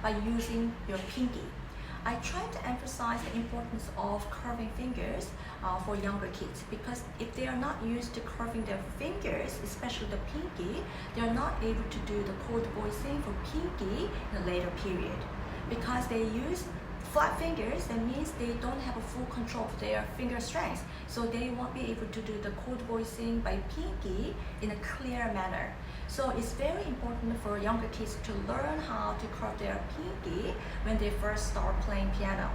by using your pinky. I try to emphasize the importance of curving fingers for younger kids, because if they are not used to curving their fingers, especially the pinky, they are not able to do the chord voicing for pinky in a later period. Because they use flat fingers, that means they don't have a full control of their finger strength, so they won't be able to do the chord voicing by pinky in a clear manner. So it's very important for younger kids to learn how to curve their pinky when they first start playing piano.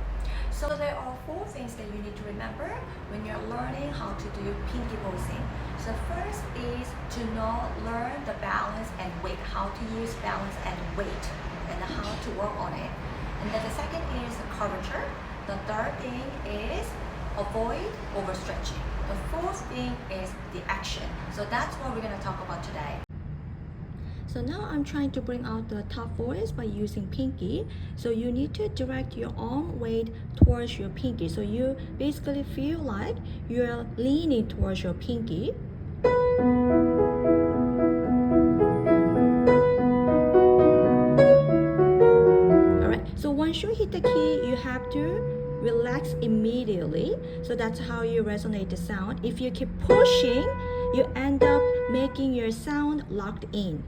So there are 4 things that you need to remember when you're learning how to do pinky voicing. So first is to learn the balance and weight, how to use balance and weight, and how to work on it. And then the second is the curvature. The third thing is avoid overstretching. The fourth thing is the action. So that's what we're going to talk about today. So now I'm trying to bring out the top voice by using pinky. So you need to direct your arm weight towards your pinky. So you basically feel like you're leaning towards your pinky. So once you hit the key, you have to relax immediately. So that's how you resonate the sound. If you keep pushing, you end up making your sound locked in,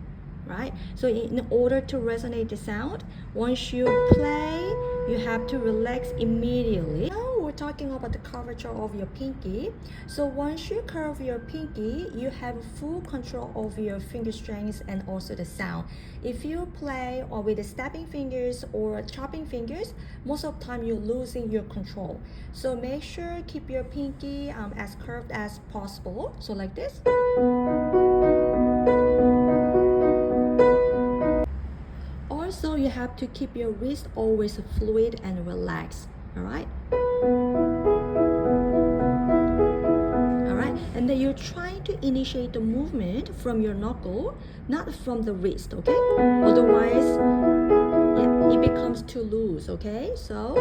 right? So in order to resonate the sound, once you play, you have to relax immediately. Now we're talking about the curvature of your pinky. So once you curve your pinky, you have full control of your finger strength and also the sound. If you play or with the snapping fingers or chopping fingers, most of the time you're losing your control. So make sure keep your pinky as curved as possible. So like this. Also, you have to keep your wrist always fluid and relaxed. Alright? Alright, and then you're trying to initiate the movement from your knuckle, not from the wrist, okay? Otherwise, yeah, it becomes too loose, okay? So,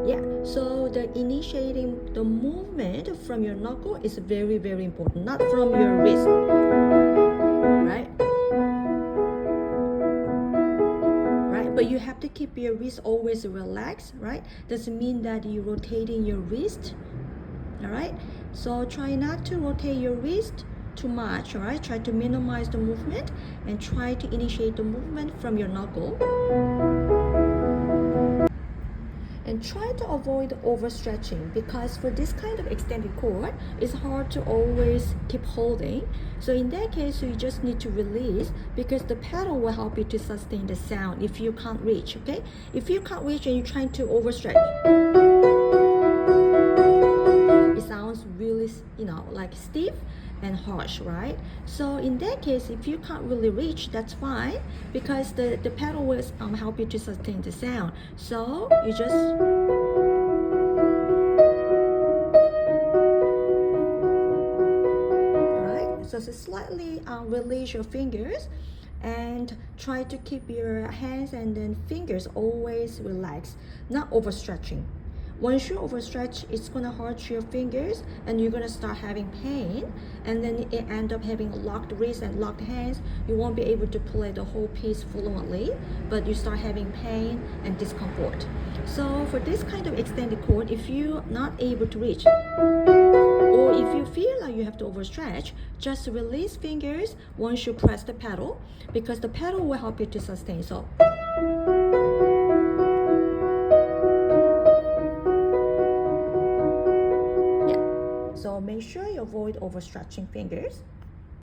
yeah, so the initiating the movement from your knuckle is very, very important, not from your wrist, right? But you have to keep your wrist always relaxed, right? Doesn't mean that you're rotating your wrist, all right? So try not to rotate your wrist too much, all right? Try to minimize the movement and try to initiate the movement from your knuckle. And try to avoid overstretching, because for this kind of extended chord, it's hard to always keep holding. So in that case, you just need to release, because the pedal will help you to sustain the sound if you can't reach, okay? If you can't reach and you're trying to overstretch, it sounds really, like stiff and harsh, right? So in that case, if you can't really reach, that's fine, because the pedal will help you to sustain the sound. So you just so slightly release your fingers and try to keep your hands and then fingers always relaxed, not overstretching. Once you overstretch, it's gonna hurt your fingers and you're gonna start having pain, and then it end up having locked wrists and locked hands. You won't be able to play the whole piece fluently, but you start having pain and discomfort. So for this kind of extended chord, if you're not able to reach, or if you feel like you have to overstretch, just release fingers once you press the pedal, because the pedal will help you to sustain. So so make sure you avoid overstretching fingers.